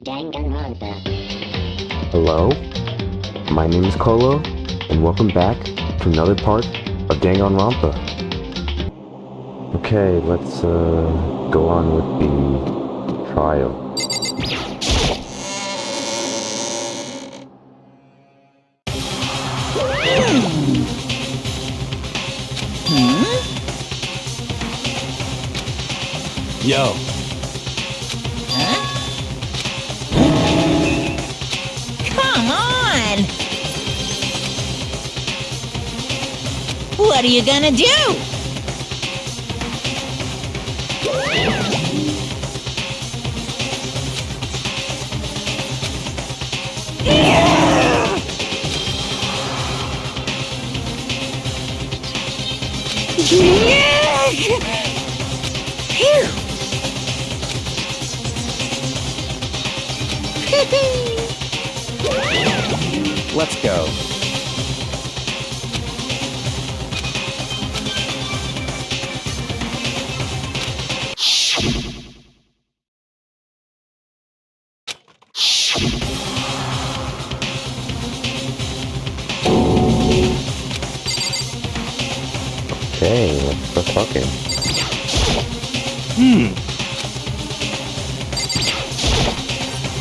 Danganronpa. Hello, my name is Kolo, and welcome back to another part of Danganronpa. Okay, let's go on with the trial. Yo. Huh? Come on! What are you gonna do? Let's go. Okay, let's start talking.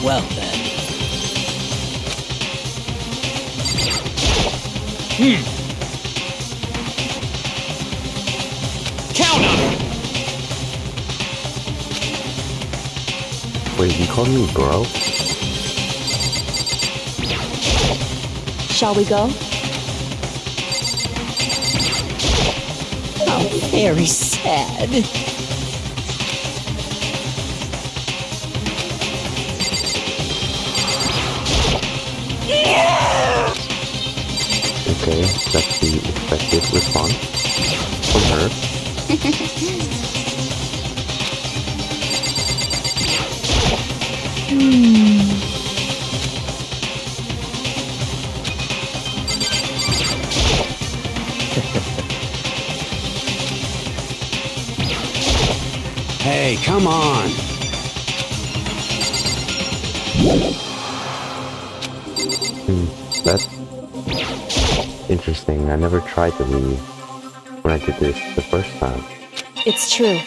Well then. Count on it! Wait, you called me bro? Shall we go? Oh, very sad. Okay, that's the expected response from her. Hey, come on! That's interesting. I never tried to leave when I did this the first time. It's true.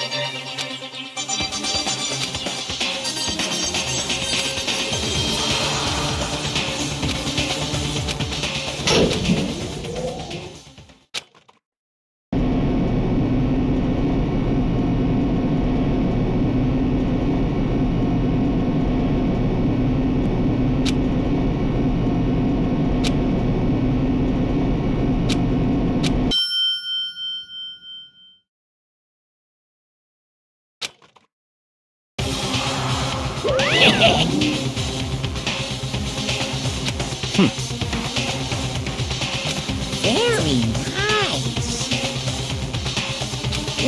Very nice.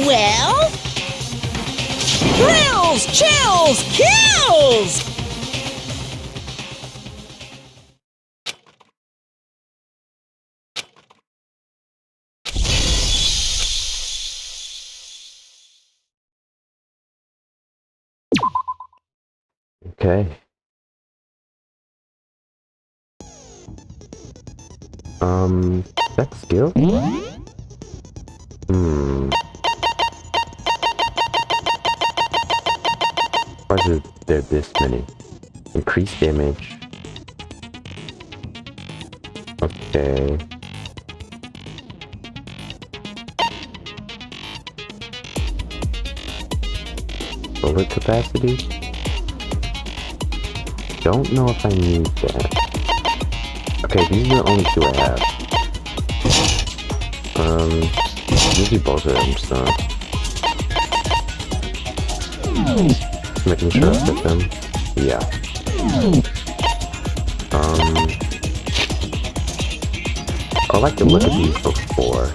Well? Thrills, chills, kills! Okay. That skill? Why is there this many? Increase damage. Okay. Bullet capacity? Don't know if I need that. Okay, these are the only two I have. Usually both of them, so. Making sure I fit them. Yeah. I like to look at these before.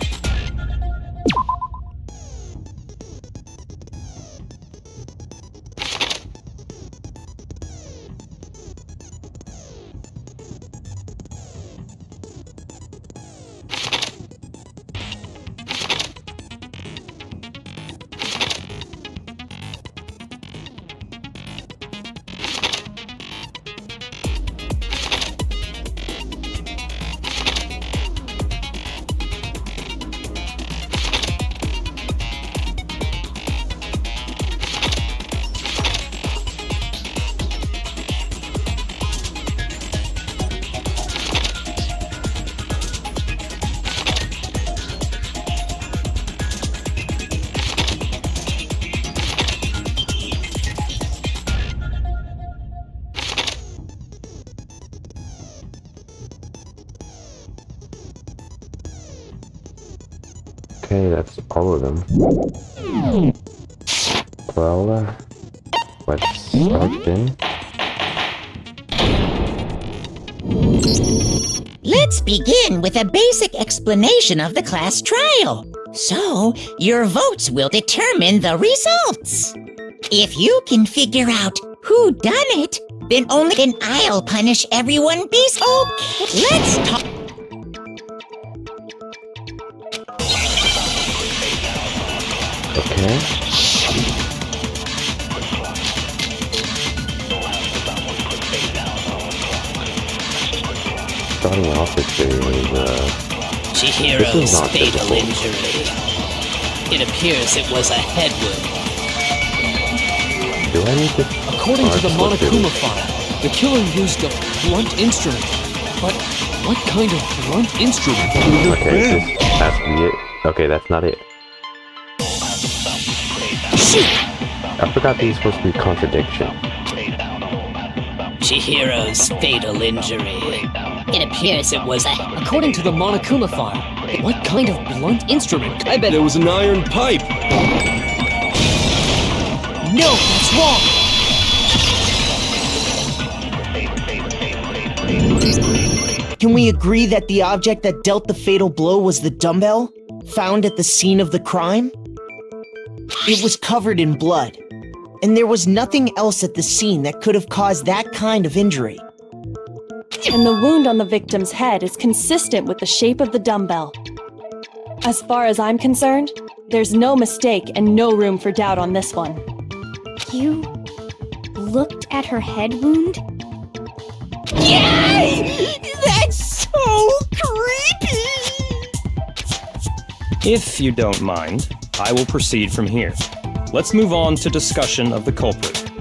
all of them. Well, let's start then. Let's begin with a basic explanation of the class trial. So, your votes will determine the results. If you can figure out who done it, then I'll punish everyone okay. Let's talk. Okay. Starting off with Chihiro's not fatal difficult. injury. It appears it was a head wound. do I need to... According to the Alright, let's do Monokuma it. file, the killer used a blunt instrument. But what kind of blunt instrument could it have Okay, been? this has to be it. Okay, that's not it. I forgot these supposed to be contradiction. Chihiro's fatal injury. It appears it was a... According to the Monokuma file, what kind of blunt instrument? I bet it was an iron pipe. No, that's wrong. Can we agree that the object that dealt the fatal blow was the dumbbell, found at the scene of the crime? It was covered in blood, and there was nothing else at the scene that could have caused that kind of injury. And the wound on the victim's head is consistent with the shape of the dumbbell. As far as I'm concerned, there's no mistake and no room for doubt on this one. You looked at her head wound? Yay! That's so creepy! If you don't mind, I will proceed from here. Let's move on to discussion of the culprit.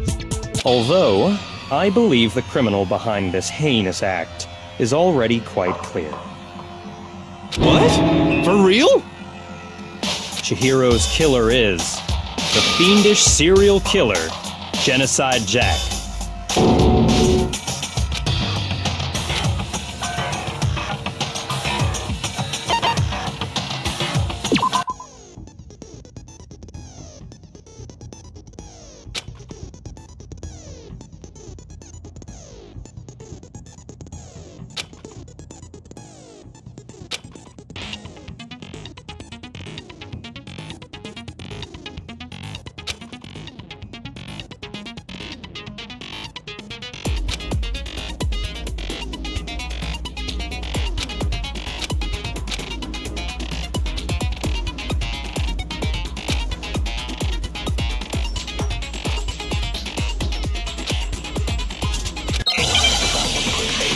Although, I believe the criminal behind this heinous act is already quite clear. What? For real? Chihiro's killer is the fiendish serial killer, Genocide Jack.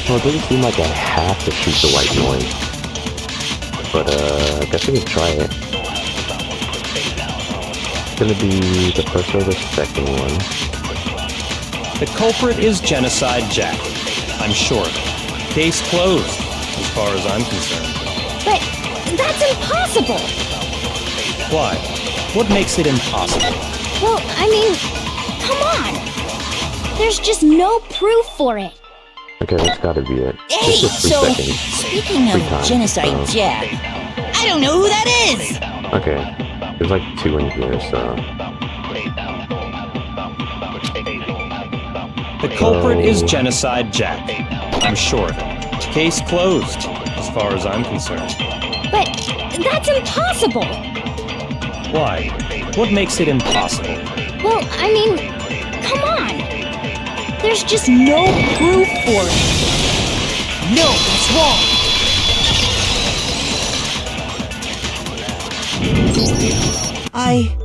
Well, it doesn't seem like I have to shoot the white noise. But, I guess we can try it. It's gonna be the first or the second one. The culprit is Genocide Jack. I'm sure. Case closed, as far as I'm concerned. But that's impossible! Why? What makes it impossible? Well, I mean, come on! There's just no proof for it. Okay, that's gotta be it. Hey, This is 3 so, seconds. speaking Free of time, Genocide so- Jack, I don't know who that is! Okay, there's like 2 in here, so... The culprit is Genocide Jack. I'm sure of it. Case closed, as far as I'm concerned. But that's impossible! Why? What makes it impossible? Well, I mean, come on! There's just no proof for it. No, that's wrong! I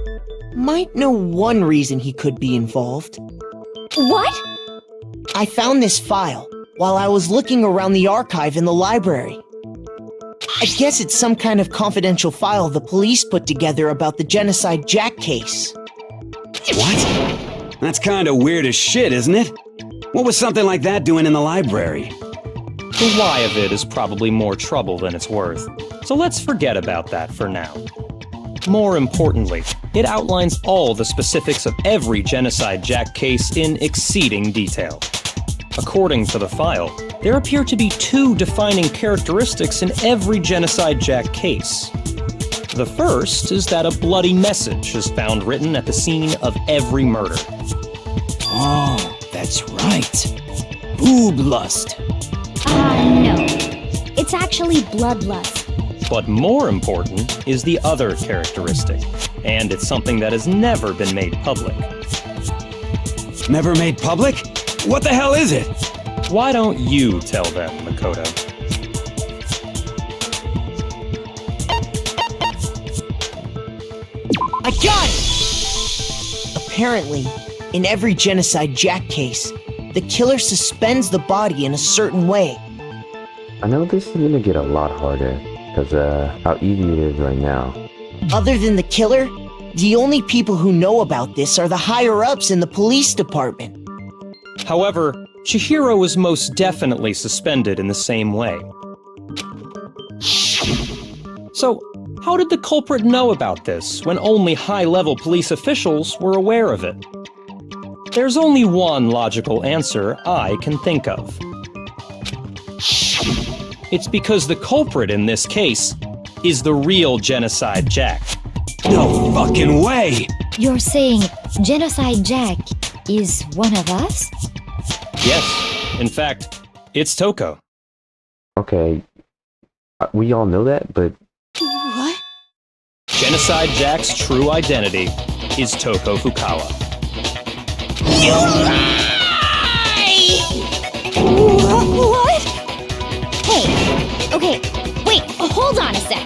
might know one reason he could be involved. What? I found this file while I was looking around the archive in the library. I guess it's some kind of confidential file the police put together about the Genocide Jack case. What? That's kind of weird as shit, isn't it? What was something like that doing in the library? The why of it is probably more trouble than it's worth, so let's forget about that for now. More importantly, it outlines all the specifics of every Genocide Jack case in exceeding detail. According to the file, there appear to be 2 defining characteristics in every Genocide Jack case. The first is that a bloody message is found written at the scene of every murder. Oh, that's right. Boob lust. No. It's actually bloodlust. But more important is the other characteristic, and it's something that has never been made public. Never made public? What the hell is it? Why don't you tell them, Makoto? I got it! Apparently, in every Genocide Jack case, the killer suspends the body in a certain way. I know this is gonna get a lot harder, because how easy it is right now. Other than the killer, the only people who know about this are the higher-ups in the police department. However, Chihiro is most definitely suspended in the same way. So, how did the culprit know about this when only high-level police officials were aware of it? There's only one logical answer I can think of. It's because the culprit in this case is the real Genocide Jack. No fucking way! You're saying Genocide Jack is one of us? Yes, in fact, it's Toko. Okay, we all know that, but What? Genocide Jack's true identity is Toko Fukawa. What? Hey, okay, wait, hold on a sec.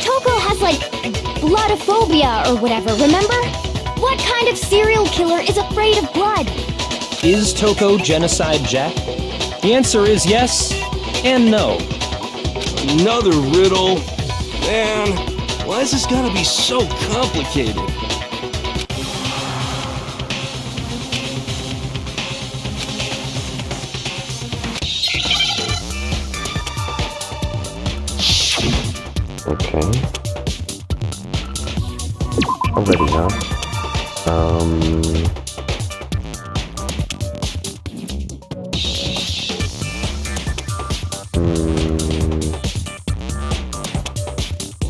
Toko has like bloodophobia or whatever, remember? What kind of serial killer is afraid of blood? Is Toko Genocide Jack? The answer is yes and no. Another riddle. Man, why is this gotta be so complicated? okay. Already, huh?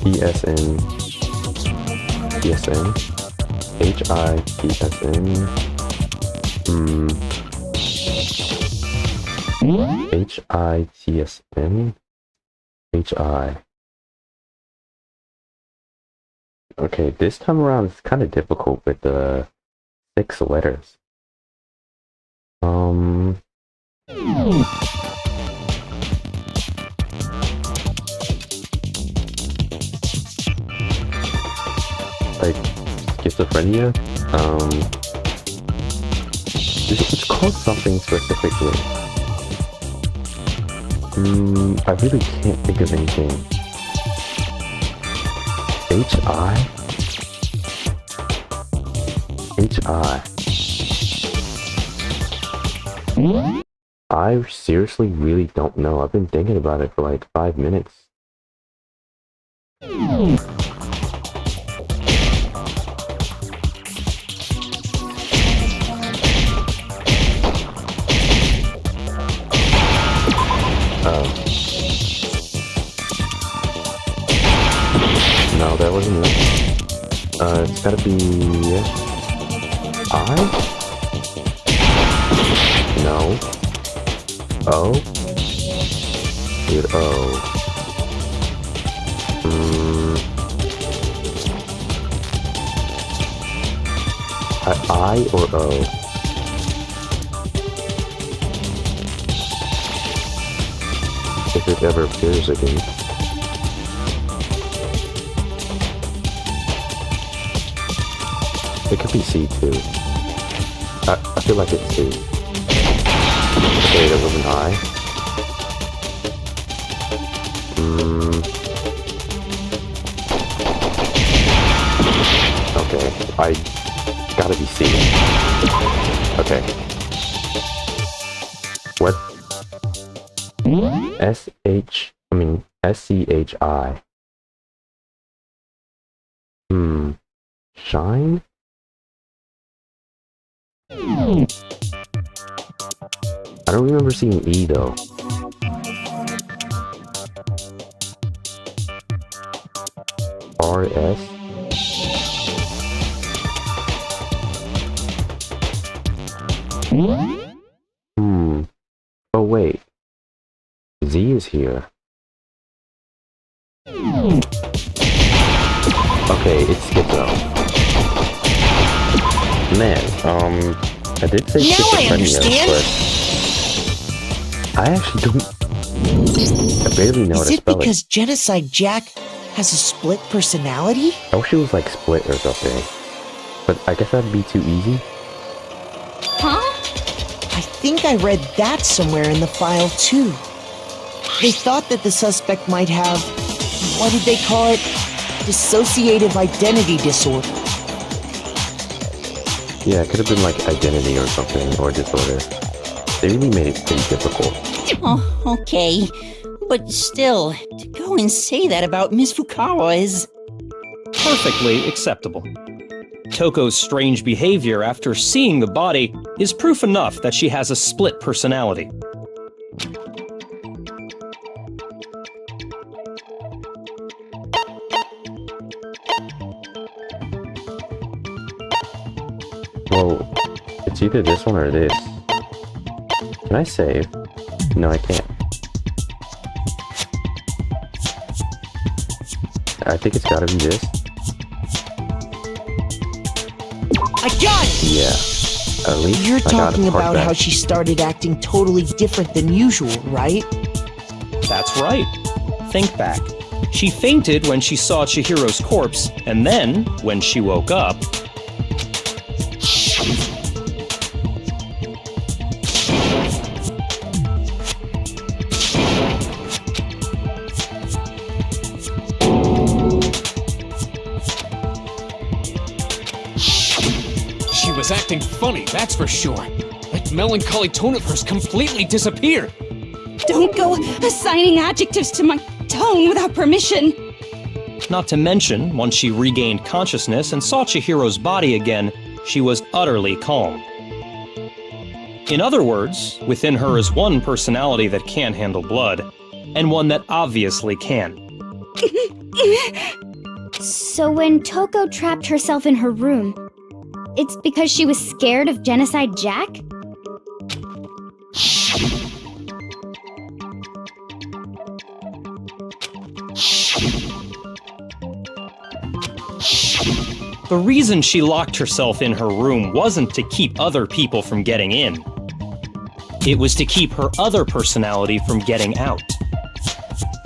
PSN, PSN, HIPSN, HITSN, HI. Okay, this time around it's kind of difficult with the 6 letters. Like schizophrenia. It's called something specifically. I really can't think of anything. HI? I seriously really don't know. I've been thinking about it for like 5 minutes. No, that wasn't it. It's gotta be I? No. O? Weird O. I or O? If it ever appears again. It could be C too. I feel like it's C. Okay, that wasn't I. Okay, I gotta be C. Okay. What? SCHI. Shine? I don't remember seeing E though. RS? Oh wait. Z is here. Okay, it's Schizo. Man, I did say Now I schizophrenia, understand. but I actually don't. I barely know how Is to it spell because Genocide Jack has a split personality? I wish it was like split or something. But I guess that'd be too easy. Huh? I think I read that somewhere in the file too. They thought that the suspect might have, what did they call it? Dissociative identity disorder. Yeah, it could have been like identity or something, or disorder. They really made it pretty difficult. Oh, okay. But still, to go and say that about Miss Fukawa is... Perfectly acceptable. Toko's strange behavior after seeing the body is proof enough that she has a split personality. Well, it's either this one or this. Can I save? No, I can't. I think it's gotta be this. I got it! Yeah. At least You're I got talking a part about back. how she started acting totally different than usual, right? That's right. Think back. She fainted when she saw Chihiro's corpse, and then, when she woke up, She was acting funny, that's for sure. That melancholy tone of hers completely disappeared. Don't go assigning adjectives to my tone without permission. not to mention, once she regained consciousness and saw Chihiro's body again, she was utterly calm. In other words, within her is one personality that can't handle blood, and one that obviously can. So when Toko trapped herself in her room, it's because she was scared of Genocide Jack? The reason she locked herself in her room wasn't to keep other people from getting in. It was to keep her other personality from getting out.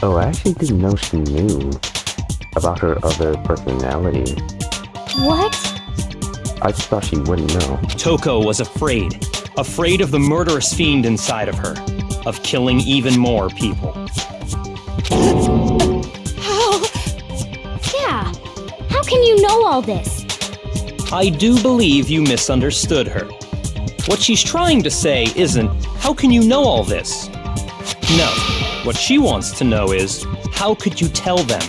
Oh, I actually didn't know she knew about her other personality. What? I just thought she wouldn't know. Toko was afraid. Afraid of the murderous fiend inside of her. Of killing even more people. How? Yeah. How can you know all this? I do believe you misunderstood her. What she's trying to say isn't, how can you know all this? No. What she wants to know is, how could you tell them?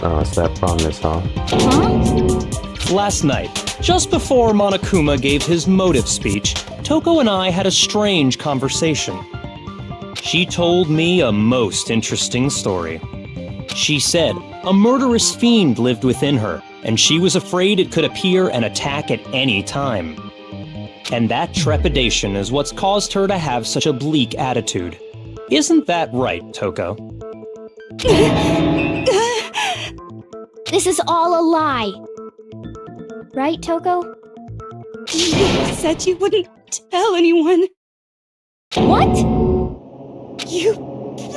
Oh, it's that promise, huh? Huh? Last night, just before Monokuma gave his motive speech, Toko and I had a strange conversation. She told me a most interesting story. She said a murderous fiend lived within her, and she was afraid it could appear and attack at any time. And that trepidation is what's caused her to have such a bleak attitude. Isn't that right, Toko? This is all a lie. Right, Toko? You said you wouldn't tell anyone. What? You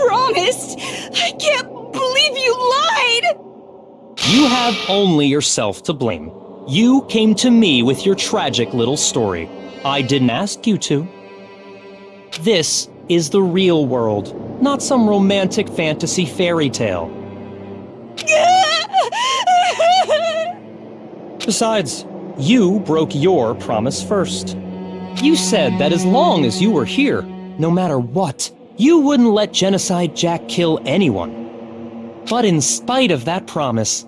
promised! I can't believe you lied! You have only yourself to blame. You came to me with your tragic little story. I didn't ask you to. This is the real world, not some romantic fantasy fairy tale. Besides, you broke your promise first. You said that as long as you were here, no matter what, you wouldn't let Genocide Jack kill anyone. But in spite of that promise,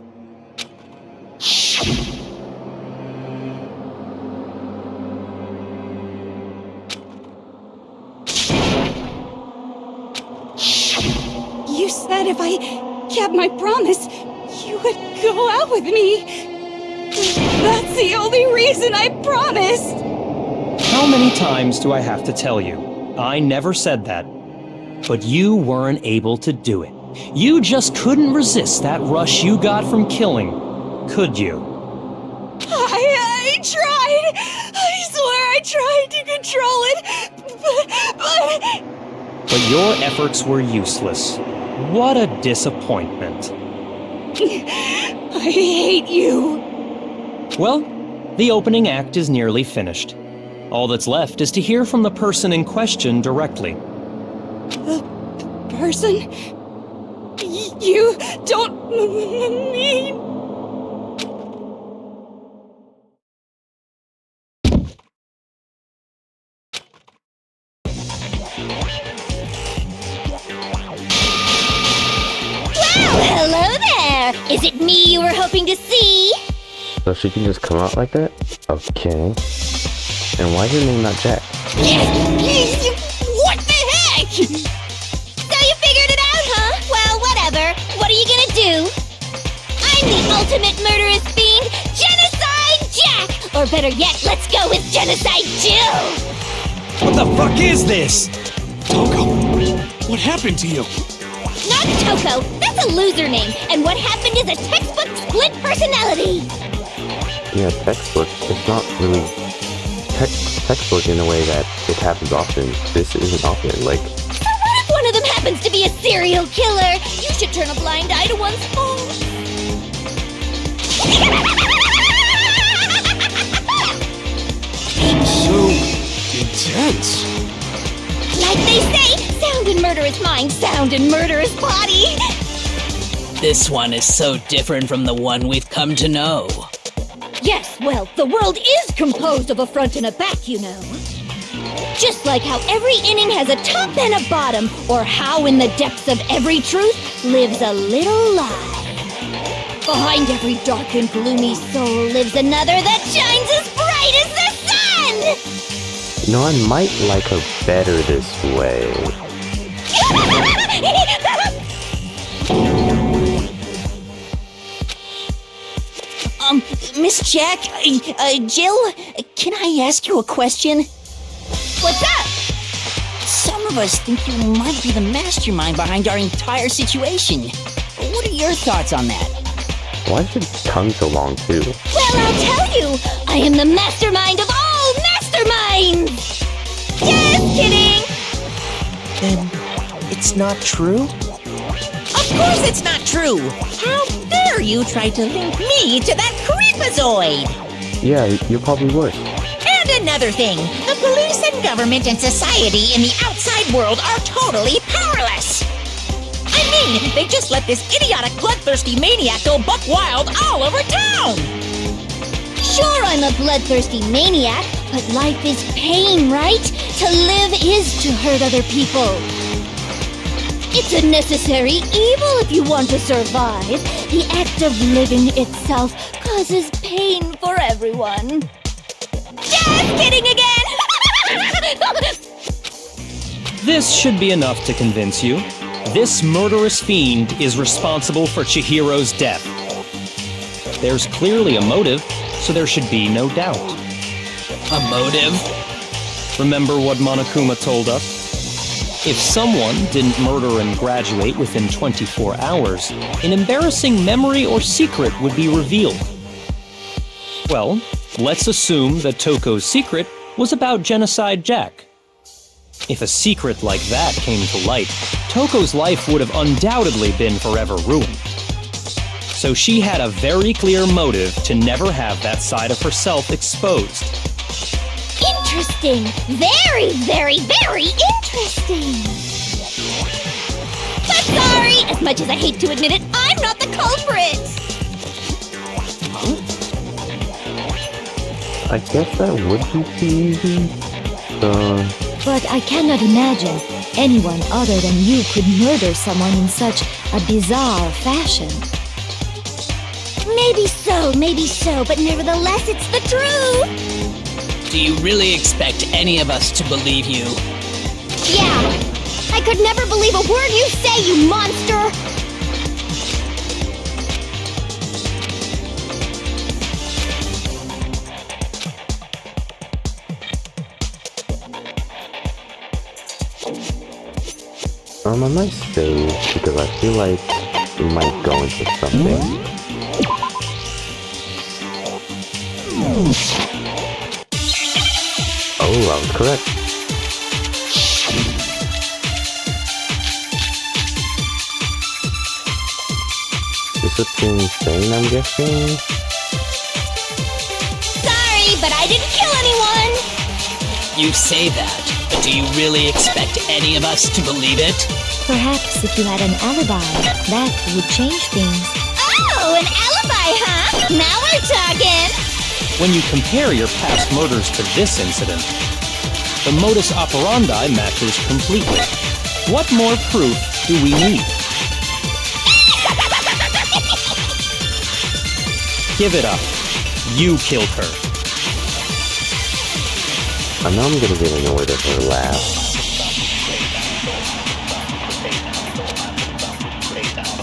You said if I kept my promise, you would go out with me. That's the only reason, I promised. How many times do I have to tell you? I never said that. But you weren't able to do it. You just couldn't resist that rush you got from killing, could you? I tried. I swear I tried to control it, But your efforts were useless. What a disappointment. I hate you. Well, the opening act is nearly finished. All that's left is to hear from the person in question directly. The person? You don't mean... Hello there! Is it me you were hoping to see? So she can just come out like that? Okay. And why is her name not Jack? What the heck? So you figured it out, huh? Well, whatever. What are you gonna do? I'm the ultimate murderous fiend, Genocide Jack! Or better yet, let's go with Genocide Jill! What the fuck is this? Toko, what happened to you? Not Toko, that's a loser name, and what happened is a textbook split personality! Yeah, textbook. It's not really textbook in a way that it happens often. This isn't often, like... So what if one of them happens to be a serial killer? You should turn a blind eye to one's faults. So intense. Like they say, sound in murderous mind, sound in murderous body. This one is so different from the one we've come to know. Yes, well, the world is composed of a front and a back, you know. Just like how every inning has a top and a bottom, or how in the depths of every truth lives a little lie. Behind every dark and gloomy soul lives another that shines as bright as the sun! You know, I might like her better this way. Miss Jack, Jill, can I ask you a question? What's up? Some of us think you might be the mastermind behind our entire situation. What are your thoughts on that? Why is her tongue so long, too? Well, I'll tell you! I am the mastermind of all masterminds! Just kidding! Then it's not true? Of course it's not true! How dare you try to link me to that creepazoid! Yeah, you're probably worse. And another thing, the police and government and society in the outside world are totally powerless! I mean, they just let this idiotic, bloodthirsty maniac go buck wild all over town! Sure, I'm a bloodthirsty maniac, but life is pain, right? To live is to hurt other people. It's a necessary evil if you want to survive. The act of living itself causes pain for everyone. Just kidding again! This should be enough to convince you. This murderous fiend is responsible for Chihiro's death. There's clearly a motive, so there should be no doubt. A motive? Remember what Monokuma told us? If someone didn't murder and graduate within 24 hours, an embarrassing memory or secret would be revealed. Well, let's assume that Toko's secret was about Genocide Jack. If a secret like that came to light, Toko's life would have undoubtedly been forever ruined. So she had a very clear motive to never have that side of herself exposed. Interesting. Very, very, very interesting. But sorry, as much as I hate to admit it, I'm not the culprit. I guess that would be too easy. But I cannot imagine anyone other than you could murder someone in such a bizarre fashion. Maybe so, but nevertheless, it's the truth. Do you really expect any of us to believe you? Yeah, I could never believe a word you say, you monster. I might stay because I feel like we might go into something. Oh, I was correct. Discipline insane, I'm guessing? Sorry, but I didn't kill anyone! You say that, but do you really expect any of us to believe it? Perhaps if you had an alibi, that would change things. Oh, an alibi, huh? Now we're talking! When you compare your past murders to this incident, the modus operandi matches completely. What more proof do we need? Give it up. You killed her. I know I'm gonna get annoyed at her laugh.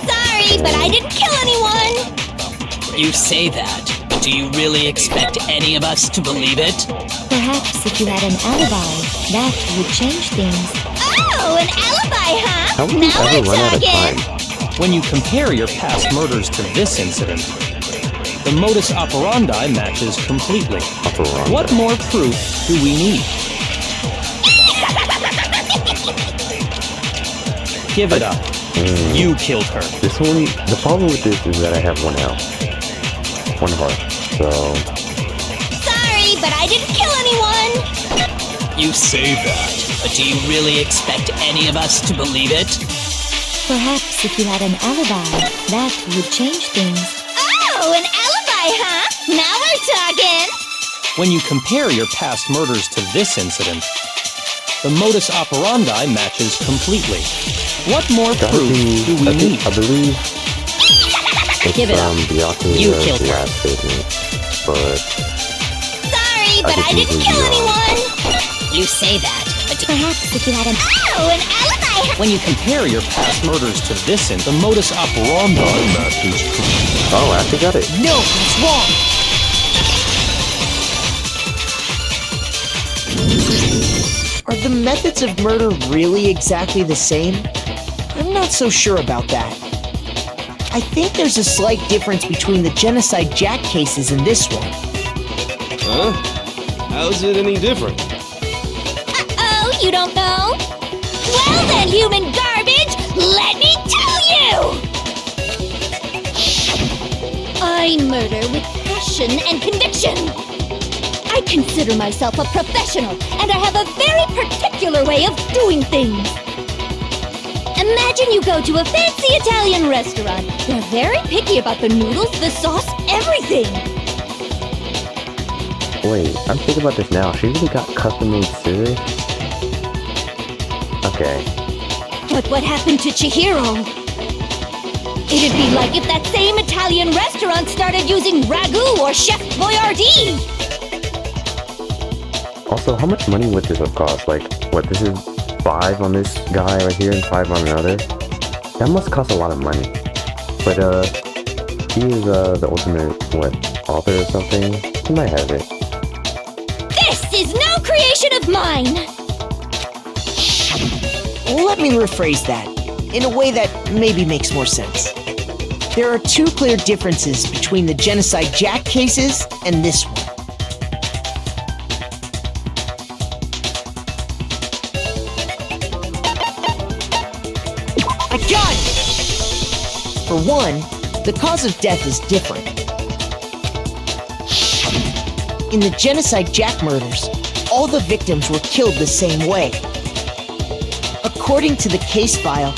Sorry, but I didn't kill anyone! You say that, but do you really expect any of us to believe it? Perhaps if you had an alibi, that would change things. Oh, an alibi, huh? How would you Now ever we're run out of talking! time? When you compare your past murders to this incident, the modus operandi matches completely. Operandi. What more proof do we need? Give it up. You killed her. This one, the problem with this is that I have one health. One heart, so... Sorry, but I didn't kill anyone! You say that, but do you really expect any of us to believe it? Perhaps if you had an alibi, that would change things. Oh, an alibi, huh? Now we're talking! When you compare your past murders to this incident, the modus operandi matches completely. What more proof do we need? I believe Give it up. You killed her. last statement, but Sorry, but I didn't kill anyone! You say that, but Perhaps if you had an... Oh, an alibi! When you compare your past murders to this the modus operandi matches completely. oh, I actually got it. No, that's wrong! Are the methods of murder really exactly the same? I'm not so sure about that. I think there's a slight difference between the Genocide Jack cases and this one. Huh? How's it any different? Uh-oh, you don't know? Well then, human garbage, let me tell you! I murder with passion and conviction. I consider myself a professional, and I have a very particular way of doing things. Imagine you go to a fancy Italian restaurant. They're very picky about the noodles, the sauce, everything. Wait, I'm thinking about this now. She really got custom-made scissors? Okay. But what happened to Chihiro? It'd be like if that same Italian restaurant started using ragu or Chef Boyardee. Also, how much money would this have cost? Like, what, this is 5 on this guy right here and 5 on another? That must cost a lot of money. But, he is, the ultimate, author or something? He might have it. This is no creation of mine! Let me rephrase that, in a way that maybe makes more sense. There are 2 clear differences between the Genocide Jack cases and this one. I got it! For one, the cause of death is different. In the Genocide Jack murders, all the victims were killed the same way. According to the case file,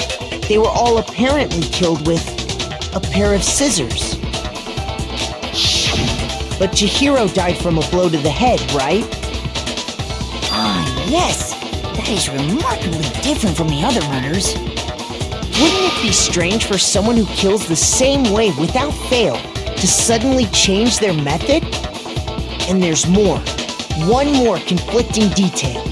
they were all apparently killed with a pair of scissors. But Chihiro died from a blow to the head, right? Ah, yes. That is remarkably different from the other murders. Wouldn't it be strange for someone who kills the same way without fail to suddenly change their method? And there's more. One more conflicting detail.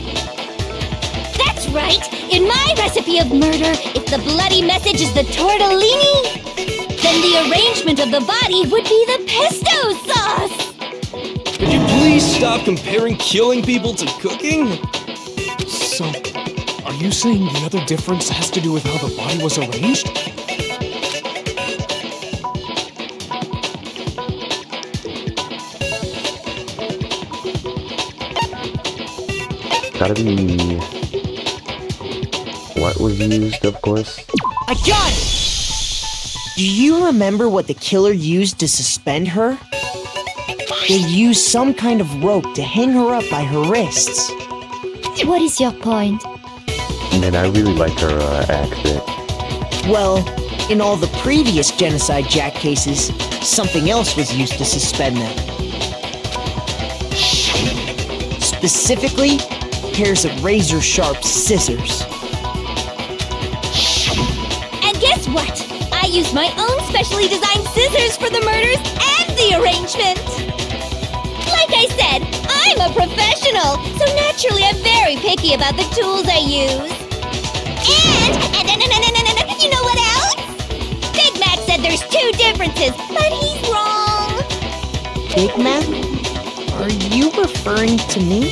That's right! In my recipe of murder, if the bloody message is the tortellini, then the arrangement of the body would be the pesto sauce! Could you please stop comparing killing people to cooking? So, are you saying the other difference has to do with how the body was arranged? Gotta be what was used, of course. I got it! Do you remember what the killer used to suspend her? They used some kind of rope to hang her up by her wrists. What is your point? And I really like her accent. Well, in all the previous Genocide Jack cases, something else was used to suspend them. Specifically, pairs of razor-sharp scissors. And guess what? I used my own specially designed scissors for the murders and the arrangement. Like I said, I'm a professional, so naturally I'm very picky about the tools I use. And you know what else? Big Mac said there's 2 differences, but he's wrong. Big Mac? Are you referring to me?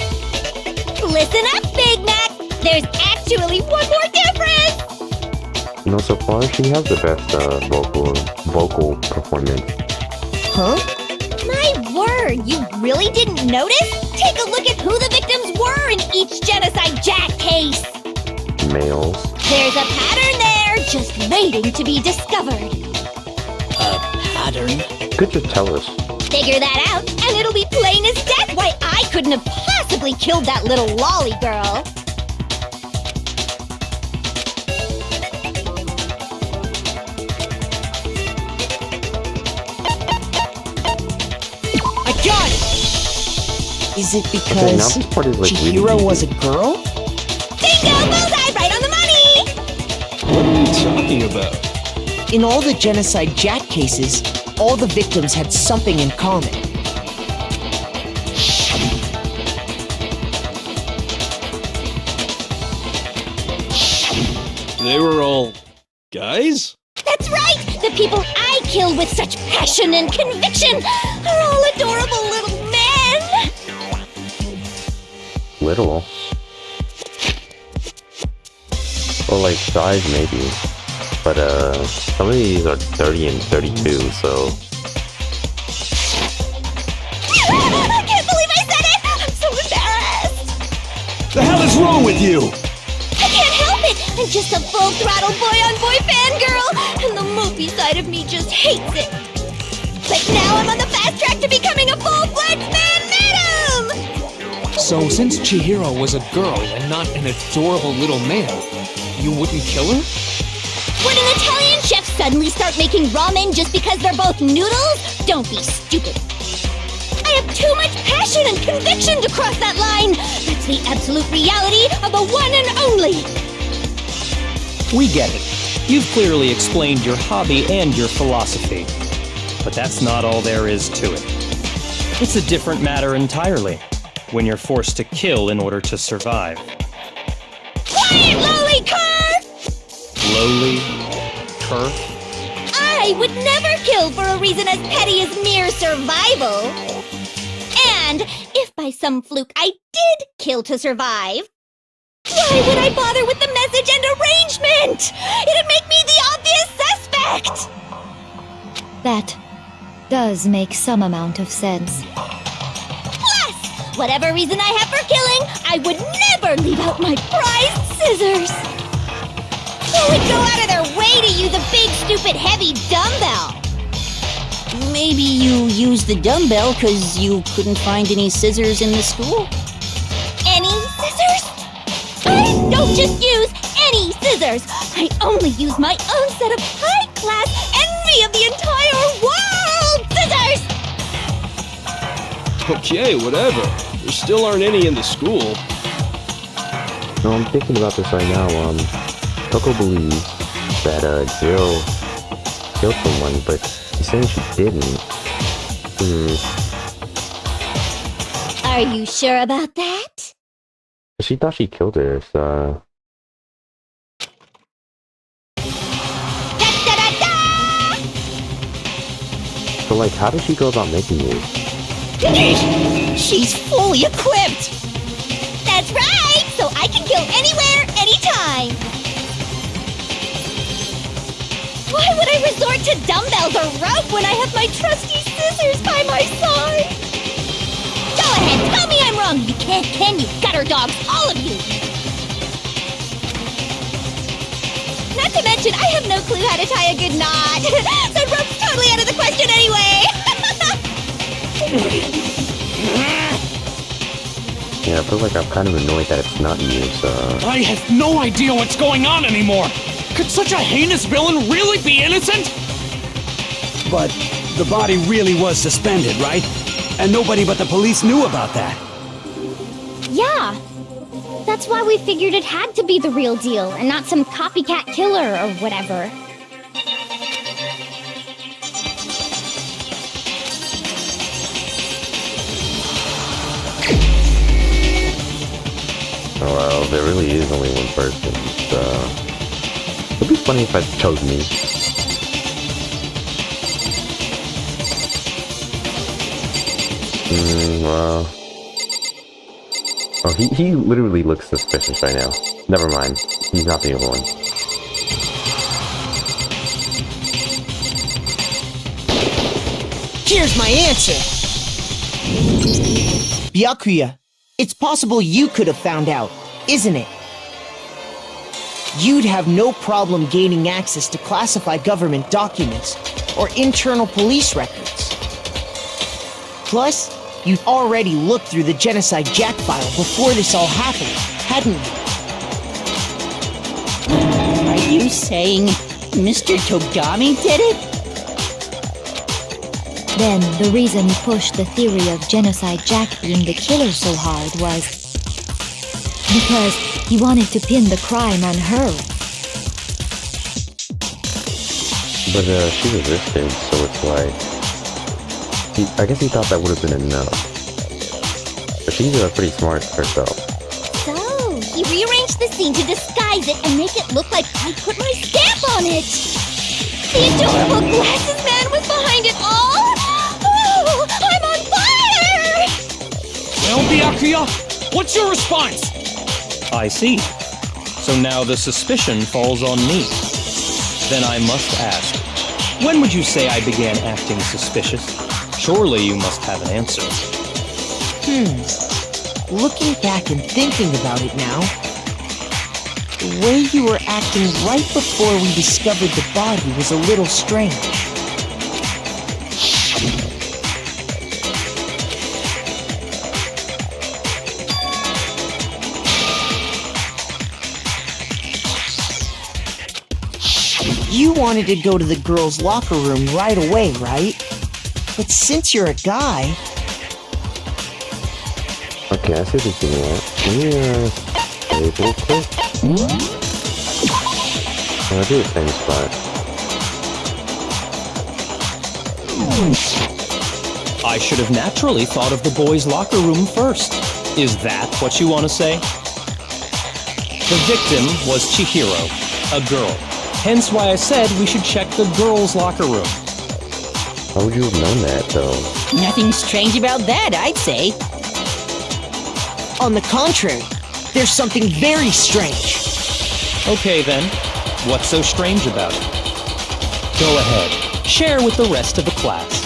Listen up, Big Mac. There's actually one more difference. You know, so far she has the best vocal performance. Huh? My word, you really didn't notice? Take a look at who the victims were in each Genocide Jack case. Males. There's a pattern there, just waiting to be discovered. A pattern? Could just tell us. Figure that out, and it'll be plain as death why I couldn't have possibly killed that little lolly girl. I got it! Is it because now this part is, like, Chihiro really was a girl? Bingo! Bullseye! Right on the money! What are you talking about? In all the Genocide Jack cases, all the victims had something in common. They were all guys? That's right! The people I killed with such passion and conviction are all adorable little men! Little. Well, like size maybe. But some of these are 30 and 32, so. I can't believe I said it! I'm so embarrassed! The hell is wrong with you? I can't help it! I'm just a full-throttle boy-on-boy fangirl, and the movie side of me just hates it. But now I'm on the fast track to becoming a full-fledged fan madam! So since Chihiro was a girl and not an adorable little man, you wouldn't kill her? Would an Italian chef suddenly start making ramen just because they're both noodles? Don't be stupid. I have too much passion and conviction to cross that line. That's the absolute reality of a one and only. We get it. You've clearly explained your hobby and your philosophy. But that's not all there is to it. It's a different matter entirely, when you're forced to kill in order to survive. Quiet, lowly cur! Lowly? Cur? I would never kill for a reason as petty as mere survival. And if by some fluke I did kill to survive, why would I bother with the message and arrangement? It'd make me the obvious suspect! That does make some amount of sense. Plus, whatever reason I have for killing, I would never leave out my prized scissors. Who would go out of their way to use a big, stupid, heavy dumbbell? Maybe you used the dumbbell because you couldn't find any scissors in the school? Any scissors? I don't just use any scissors. I only use my own set of high-class envy of the entire world scissors! Okay, whatever. There still aren't any in the school. No, I'm thinking about this right now. Toko believes that Jill killed someone, but she's saying she didn't. Are you sure about that? She thought she killed her, so. Da-da-da-da! So, like, how does she go about making these? She's fully equipped! That's right! So I can kill anywhere, anytime! dumbbells are rough when I have my trusty scissors by my side. Go ahead, tell me I'm wrong. You can't, can you? Gutter dogs, all of you. Not to mention, I have no clue how to tie a good knot. So rope's totally out of the question anyway. Yeah, I feel like I'm kind of annoyed that it's not you, so... I have no idea what's going on anymore! Could such a heinous villain really be innocent? But the body really was suspended, right? And nobody but the police knew about that. Yeah. That's why we figured it had to be the real deal and not some copycat killer or whatever. Well, there really is only one person, so... It'd be funny if I chose me. Well... Oh, he literally looks suspicious right now. Never mind. He's not the only one. Here's my answer! Byakuya, it's possible you could have found out, isn't it? You'd have no problem gaining access to classified government documents or internal police records. Plus, you'd already looked through the Genocide Jack file before this all happened, hadn't you? Are you saying Mr. Togami did it? Then the reason he pushed the theory of Genocide Jack being the killer so hard was because he wanted to pin the crime on her. But she resisted, so it's like... I guess he thought that would have been enough. But she's pretty smart herself. So, he rearranged the scene to disguise it and make it look like I put my stamp on it! The adorable glasses man was behind it all! Oh, I'm on fire! Well, Byakuya, what's your response? I see. So now the suspicion falls on me. Then I must ask, when would you say I began acting suspicious? Surely you must have an answer. Looking back and thinking about it now, the way you were acting right before we discovered the body was a little strange. You wanted to go to the girls' locker room right away, right? But since you're a guy... Okay, I see what you're doing. Can you, save real quick? I'll do the same spot. I should have naturally thought of the boys' locker room first. Is that what you want to say? The victim was Chihiro, a girl. Hence why I said we should check the girls' locker room. How would you have known that, though? Nothing strange about that, I'd say. On the contrary, there's something very strange. Okay then, what's so strange about it? Go ahead, share with the rest of the class.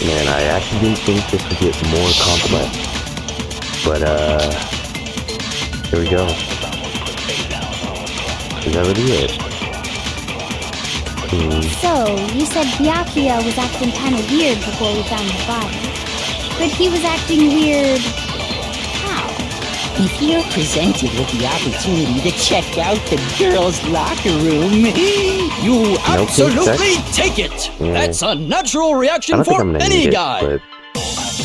Man, I actually didn't think this would get more complex. But, here we go. Is that really it? So, you said Byakuya was acting kind of weird before we found the body. But he was acting weird... how? If you're presented with the opportunity to check out the girls' locker room, You absolutely sex? take it! Yeah. That's a natural I reaction don't think for I'm gonna any need it, guy. but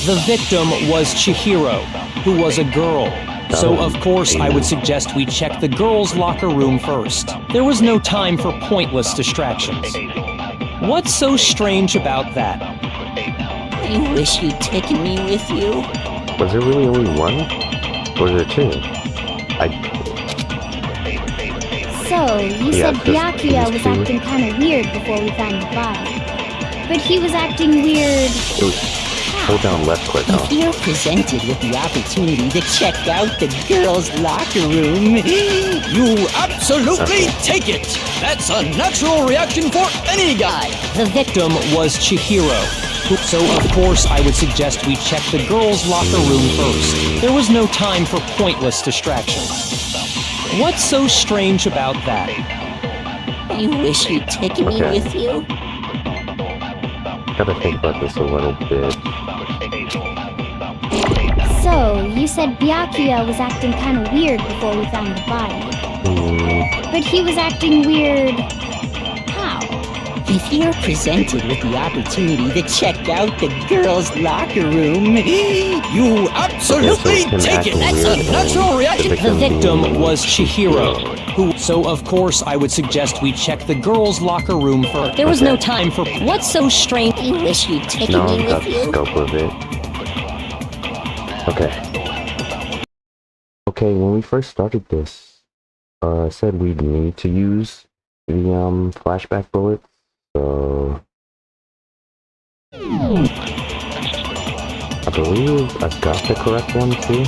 The victim was Chihiro, who was a girl. So of course I would suggest we check the girls' locker room first. There was no time for pointless distractions. What's so strange about that? I wish you'd taken me with you. was there really only one? Or was there two? So, you Yeah, said just Byakuya these was two. acting kind of weird before we found the body. But he was acting weird. It was hold down left click, huh? If you're presented with the opportunity to check out the girls' locker room, You absolutely take it! That's a natural reaction for any guy! The victim was Chihiro. So of course I would suggest we check the girls' locker room first. There was no time for pointless distractions. What's so strange about that? I wish you'd taken me Okay. with you. Gotta think about this a little bit. So, you said Byakuya was acting kind of weird before we found the body. But he was acting weird. How? If you're presented with the opportunity to check out the girls' locker room, You absolutely him take it! acting That's weird a natural and reaction. The victim being- was Chihiro, so of course I would suggest we check the girls' locker room first. There was no time for what's so strange. I wish you'd taken No, me that's with the you. scope of it. Okay. Okay, when we first started this, I said we'd need to use the flashback bullets, so I believe I've got the correct one too.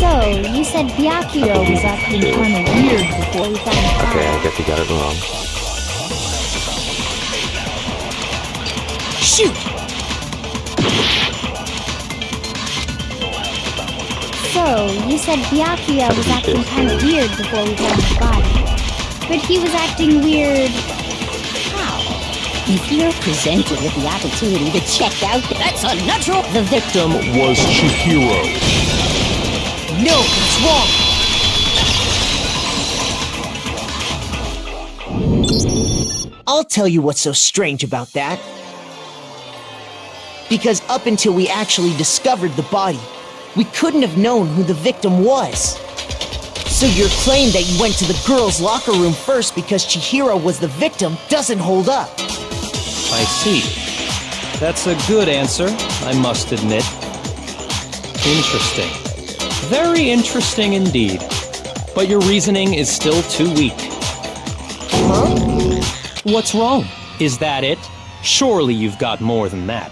So, you said Byakuya was acting kind of weird before we found the Okay, body. I guess you got it wrong. Shoot! So, you said Byakuya was acting kind of weird before we found the body. But he was acting weird. How? If you're presented with the opportunity to check out the... That's a natural. The victim was Chihiro. No, it's wrong. I'll tell you what's so strange about that. Because up until we actually discovered the body, we couldn't have known who the victim was. So your claim that you went to the girls' locker room first because Chihiro was the victim doesn't hold up. I see. That's a good answer, I must admit. Interesting. Very interesting indeed. But your reasoning is still too weak. Huh? What's wrong? Is that it? Surely you've got more than that.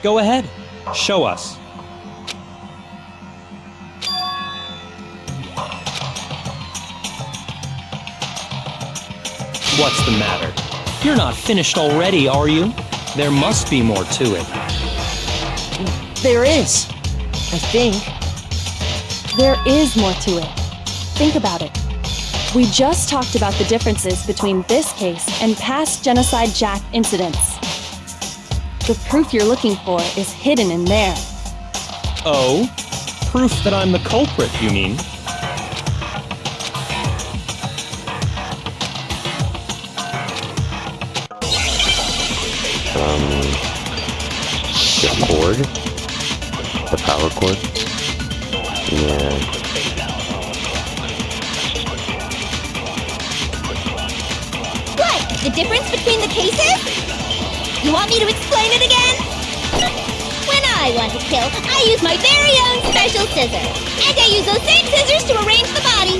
Go ahead. Show us. What's the matter? You're not finished already, are you? There must be more to it. There is. I think. There is more to it. Think about it. We just talked about the differences between this case and past Genocide Jack incidents. The proof you're looking for is hidden in there. Oh? Proof that I'm the culprit, you mean? The cord? The power cord? Yeah. What? The difference between the cases? You want me to explain it again? When I want to kill, I use my very own special scissors. And I use those same scissors to arrange the body.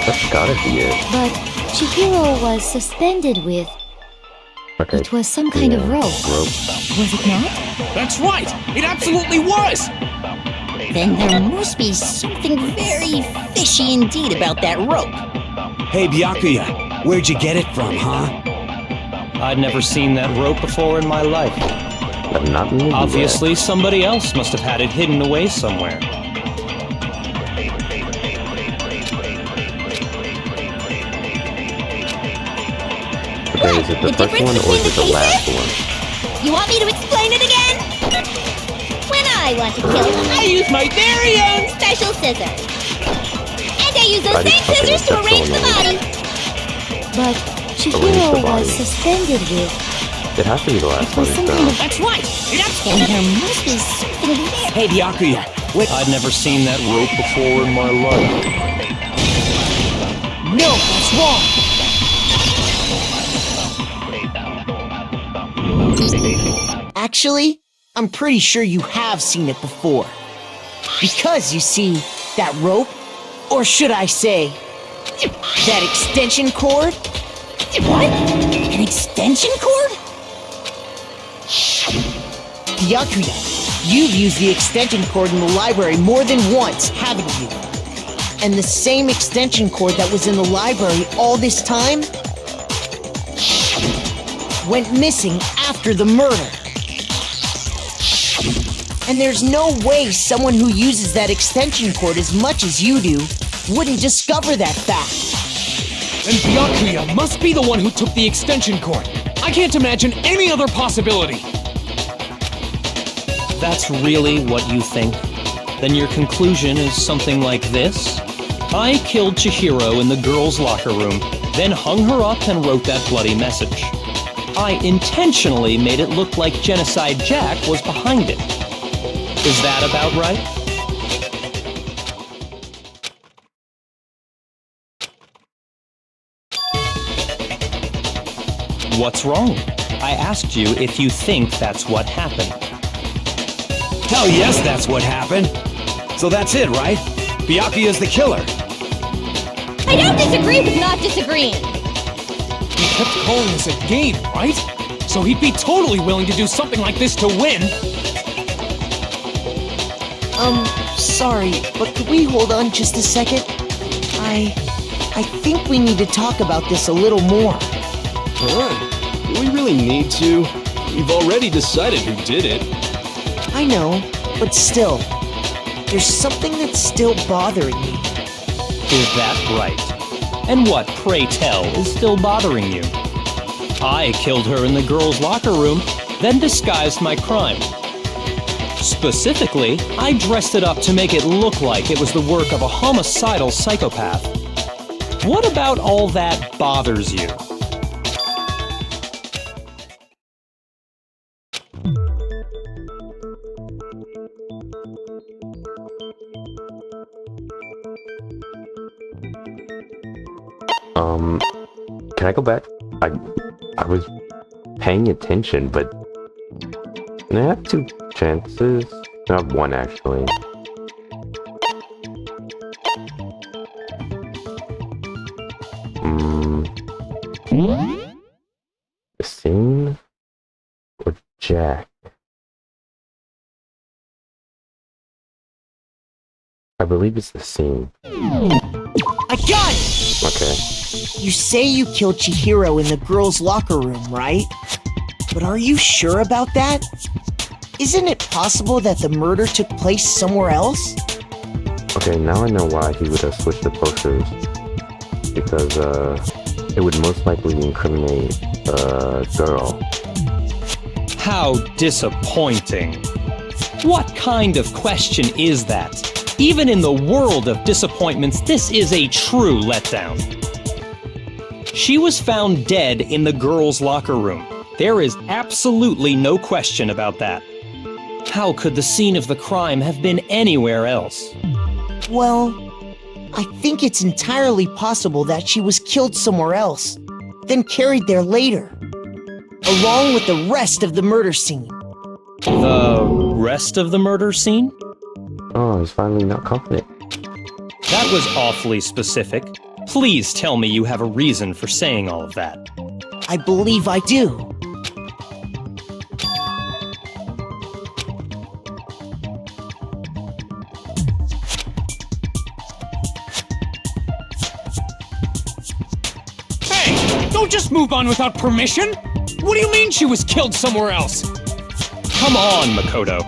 That's gotta be it. But Chihiro was suspended with... Okay. It was some kind of rope. Was it not? That's right! It absolutely was! Then there must be something very fishy indeed about that rope. Hey, Byakuya, where'd you get it from, huh? I'd never seen that rope before in my life. But not me. Obviously, somebody else must have had it hidden away somewhere. Okay, is it the first one or is it the last one? You want me to explain it again? When I I want to kill, I use my very own special scissors. And I use those same scissors to arrange the body. But Chihiro was suspended with. It has to be the last one. That's right. Then there must be something there. Hey, Byakuya, wait. I'd never seen that rope before in my life. No, that's wrong. Actually, I'm pretty sure you have seen it before. Because, you see, that rope, or should I say, that extension cord? What? An extension cord? Byakuya, you've used the extension cord in the library more than once, haven't you? And the same extension cord that was in the library all this time went missing after the murder. And there's no way someone who uses that extension cord as much as you do wouldn't discover that fact. And Byakuya must be the one who took the extension cord. I can't imagine any other possibility. That's really what you think? Then your conclusion is something like this? I killed Chihiro in the girls' locker room, then hung her up and wrote that bloody message. I intentionally made it look like Genocide Jack was behind it. Is that about right? What's wrong? I asked you if you think that's what happened. Hell yes, that's what happened. So that's it, right? Byakuya's the killer. I don't disagree with not disagreeing. He kept calling this a game, right? So he'd be totally willing to do something like this to win. Sorry, but could we hold on just a second? I think we need to talk about this a little more. Huh? Do we really need to? We've already decided who did it. I know, but still, there's something that's still bothering me. Is that right? And what, pray tell, is still bothering you? I killed her in the girls' locker room, then disguised my crime. Specifically, I dressed it up to make it look like it was the work of a homicidal psychopath. What about all that bothers you? Can I go back? I was paying attention, but I have two chances. I have one, actually. The scene or Jack? I believe it's the scene. I got it! Okay. You say you killed Chihiro in the girls' locker room, right? But are you sure about that? Isn't it possible that the murder took place somewhere else? Okay, now I know why he would have switched the posters. Because, it would most likely incriminate a girl. How disappointing. What kind of question is that? Even in the world of disappointments, this is a true letdown. She was found dead in the girls' locker room. There is absolutely no question about that. How could the scene of the crime have been anywhere else? Well, I think it's entirely possible that she was killed somewhere else, then carried there later, along with the rest of the murder scene. The rest of the murder scene? Oh, he's finally not confident. That was awfully specific. Please tell me you have a reason for saying all of that. I believe I do. Hey, don't just move on without permission! What do you mean she was killed somewhere else? Come on, Makoto.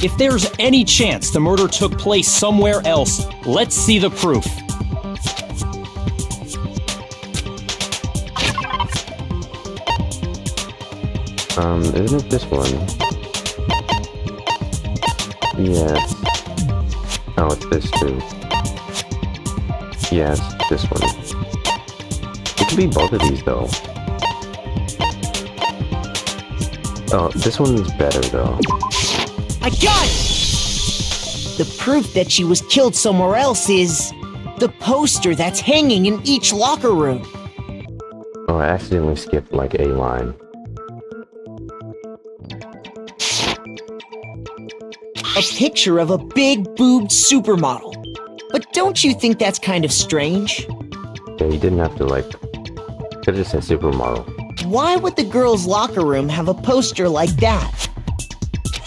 If there's any chance the murder took place somewhere else, let's see the proof. Isn't it this one? Yes. Oh, it's this too. Yes, this one. It could be both of these though. Oh, this one's better though. I got it! The proof that she was killed somewhere else is the poster that's hanging in each locker room. Oh, I accidentally skipped like a line. A picture of a big boobed supermodel. But don't you think that's kind of strange? Yeah, you didn't have to like. Could have just said supermodel. Why would the girls' locker room have a poster like that?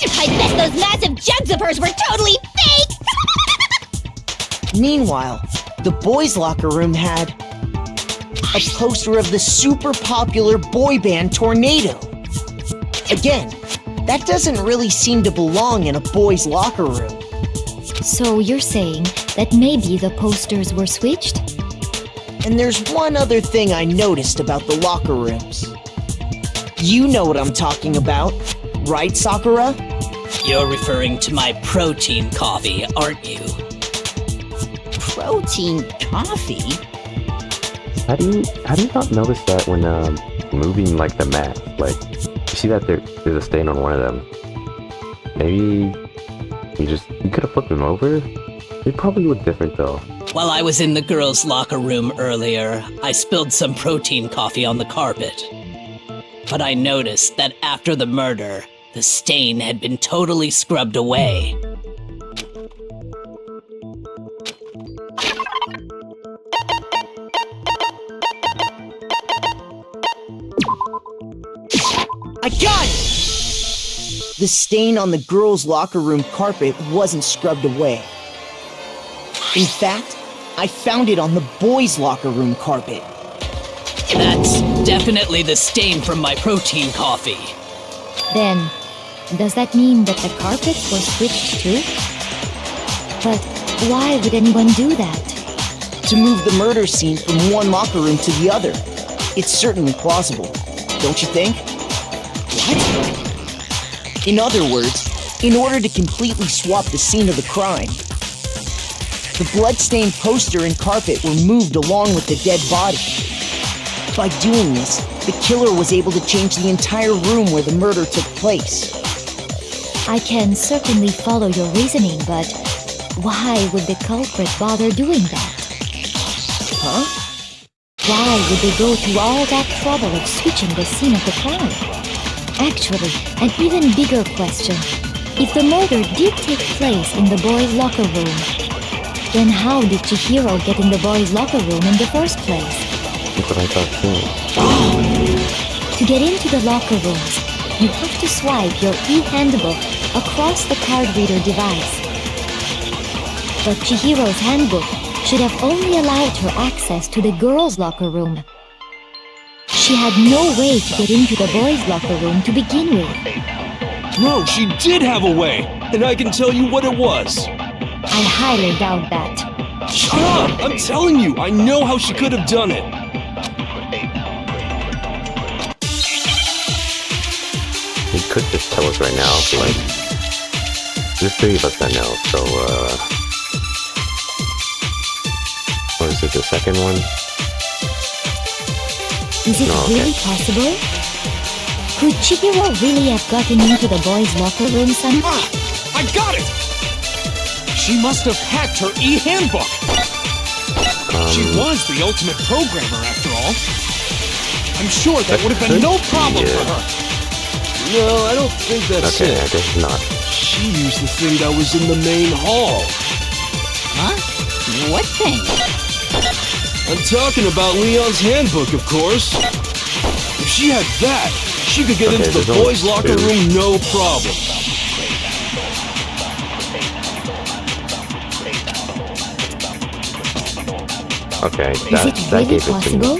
I bet those massive jugs of hers were totally fake! Meanwhile, the boys' locker room had a poster of the super popular boy band Tornado. Again, that doesn't really seem to belong in a boys' locker room. So you're saying that maybe the posters were switched? And there's one other thing I noticed about the locker rooms. You know what I'm talking about, right, Sakura? You're referring to my protein coffee, aren't you? Protein coffee? How do you not notice that when moving like the mat? Like, you see that there's a stain on one of them. Maybe you could have flipped them over? They probably look different though. While I was in the girls' locker room earlier, I spilled some protein coffee on the carpet. But I noticed that after the murder, the stain had been totally scrubbed away. I got it! The stain on the girls' locker room carpet wasn't scrubbed away. In fact, I found it on the boys' locker room carpet. That's definitely the stain from my protein coffee. Then, does that mean that the carpets were switched too? But why would anyone do that? To move the murder scene from one locker room to the other. It's certainly plausible, don't you think? What? In other words, in order to completely swap the scene of the crime, the blood-stained poster and carpet were moved along with the dead body. By doing this, the killer was able to change the entire room where the murder took place. I can certainly follow your reasoning, but why would the culprit bother doing that? Huh? Why would they go to all that trouble of switching the scene of the crime? Actually, an even bigger question. If the murder did take place in the boys' locker room, then how did Chihiro get in the boys' locker room in the first place? That's what I thought too. To get into the locker rooms, you have to swipe your e-handbook across the card reader device. But Chihiro's handbook should have only allowed her access to the girls' locker room. She had no way to get into the boys' locker room to begin with. No, she did have a way, and I can tell you what it was. I highly doubt that. Shut up! I'm telling you, I know how she could have done it. He could just tell us right now, but like, there's three of us that know, so what is it, the second one? Is it really possible? Could Chihiro really have gotten into the boys' locker room somehow? I got it! She must have hacked her e-handbook! She was the ultimate programmer, after all. I'm sure that would have been no problem for her. No, I don't think that's okay, it. I guess not. She used the thing that was in the main hall. Huh? What thing? I'm talking about Leon's handbook, of course. If she had that, she could get into the boys' locker room no problem. Okay, Is it that really gave it to me. possible?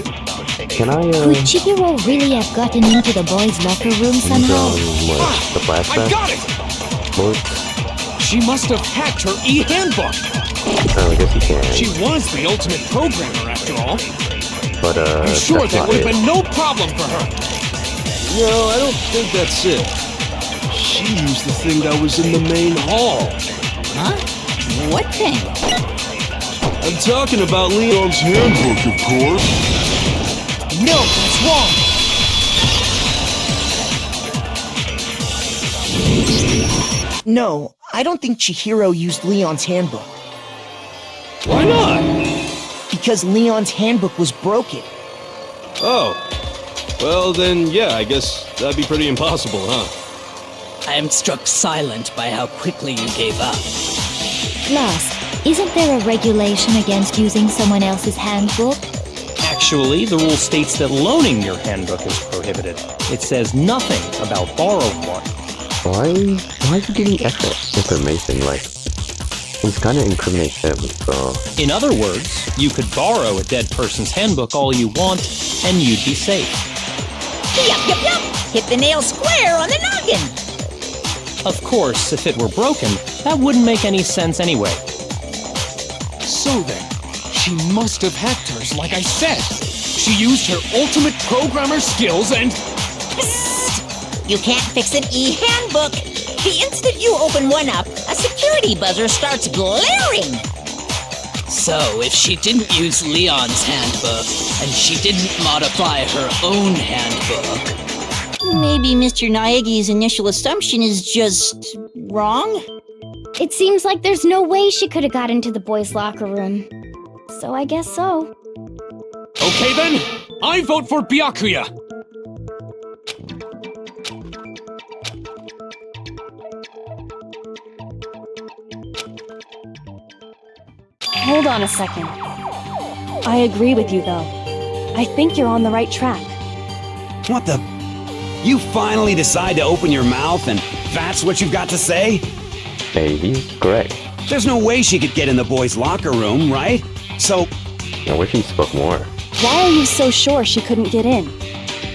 Can I, Could Chihiro really have gotten into the boys' locker room somehow? what, the flashback? I got it! What? She must have hacked her e-handbook! Oh, I guess you can. She was the ultimate programmer, after all. But, I'm sure that would have been no problem for her. No, I don't think that's it. she used the thing that was in the main hall. Huh? What thing? I'm talking about Leon's handbook, of course. No, that's wrong. No, I don't think Chihiro used Leon's handbook. Why not? Because Leon's handbook was broken. Oh. Well, then, yeah, I guess that'd be pretty impossible, huh? I am struck silent by how quickly you gave up. Class, isn't there a regulation against using someone else's handbook? Actually, the rule states that loaning your handbook is prohibited. It says nothing about borrowing one. Why are you getting extra information? Like, it's kind of incriminates him, so... In other words, you could borrow a dead person's handbook all you want, and you'd be safe. Yup. Hit the nail square on the noggin. Of course, if it were broken, that wouldn't make any sense anyway. So then, she must have hacked hers, like I said. She used her ultimate programmer skills and... Psst. You can't fix an e-handbook. The instant you open one up, a security buzzer starts blaring. So, if she didn't use Leon's handbook, and she didn't modify her own handbook... Maybe Mr. Naegi's initial assumption is just wrong? It seems like there's no way she could have got into the boys' locker room. So I guess so. Okay then, I vote for Byakuya. Hold on a second. I agree with you, though. I think you're on the right track. What the? You finally decide to open your mouth and that's what you've got to say? Hey, he's correct. There's no way she could get in the boys' locker room, right? So... I wish he spoke more. Why are you so sure she couldn't get in?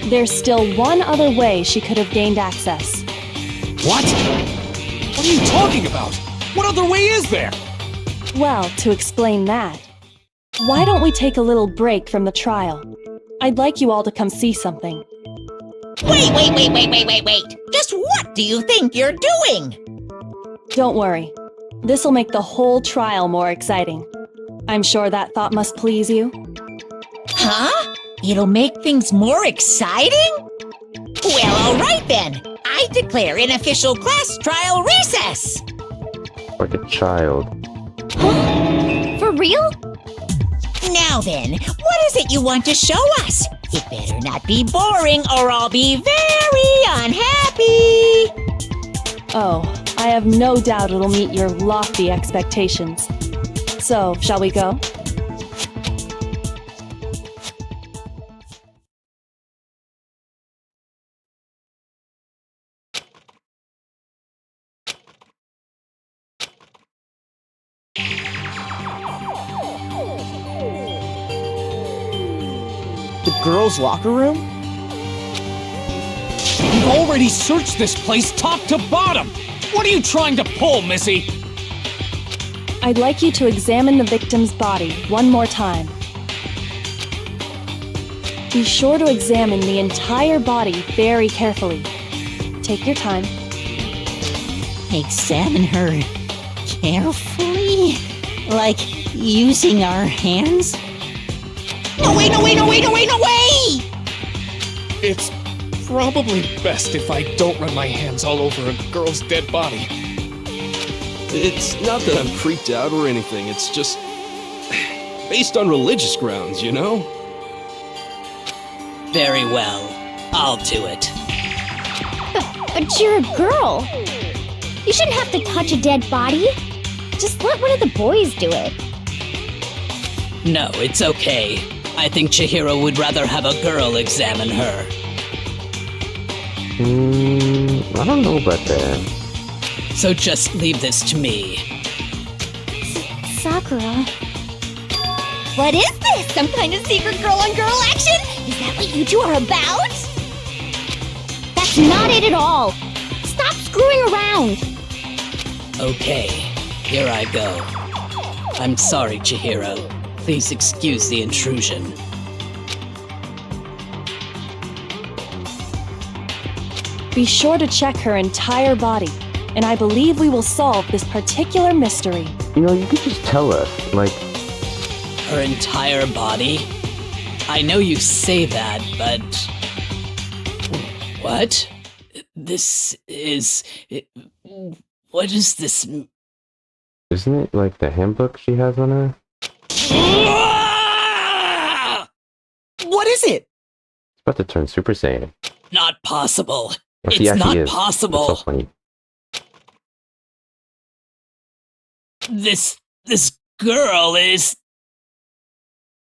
There's still one other way she could have gained access. What? What are you talking about? What other way is there? Well, to explain that, why don't we take a little break from the trial? I'd like you all to come see something. Wait. Just what do you think you're doing? Don't worry. This'll make the whole trial more exciting. I'm sure that thought must please you. Huh? It'll make things more exciting? Well, all right then. I declare an official class trial recess. Like a child. For real? Now then, what is it you want to show us? It better not be boring or I'll be very unhappy. Oh, I have no doubt it'll meet your lofty expectations. So, shall we go? The girls' locker room? We've already searched this place top to bottom! What are you trying to pull, Missy? I'd like you to examine the victim's body one more time. Be sure to examine the entire body very carefully. Take your time. Examine her carefully? Like using our hands? No way! It's probably best if I don't run my hands all over a girl's dead body. It's not that I'm freaked out or anything, it's just... based on religious grounds, you know? Very well. I'll do it. But you're a girl. You shouldn't have to touch a dead body. Just let one of the boys do it. No, it's okay. I think Chihiro would rather have a girl examine her. I don't know about that. So just leave this to me. Sakura. What is this? Some kind of secret girl-on-girl action? Is that what you two are about? That's not it at all. Stop screwing around. Okay, here I go. I'm sorry, Chihiro. Please excuse the intrusion. Be sure to check her entire body, and I believe we will solve this particular mystery. You know, you could just tell us, like... Her entire body? I know you say that, but... What? This is... What is this... Isn't it like the handbook she has on her? What is it? It's about to turn Super Saiyan. Not possible. If It's not is. possible. It's so funny. This girl is...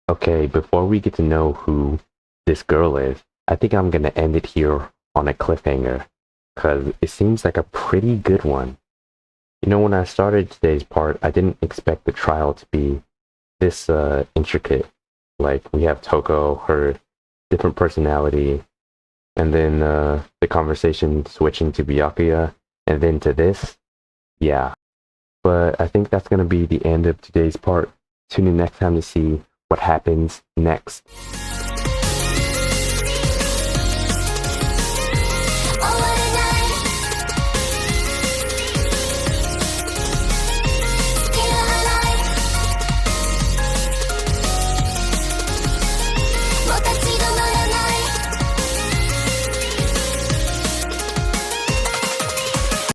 Okay, before we get to know who this girl is, I think I'm gonna end it here on a cliffhanger, because it seems like a pretty good one. You know, when I started today's part, I didn't expect the trial to be this intricate. Like, we have Toko, her different personality, and then the conversation switching to Byakuya, and then to this. Yeah. But I think that's going to be the end of today's part. Tune in next time to see what happens next.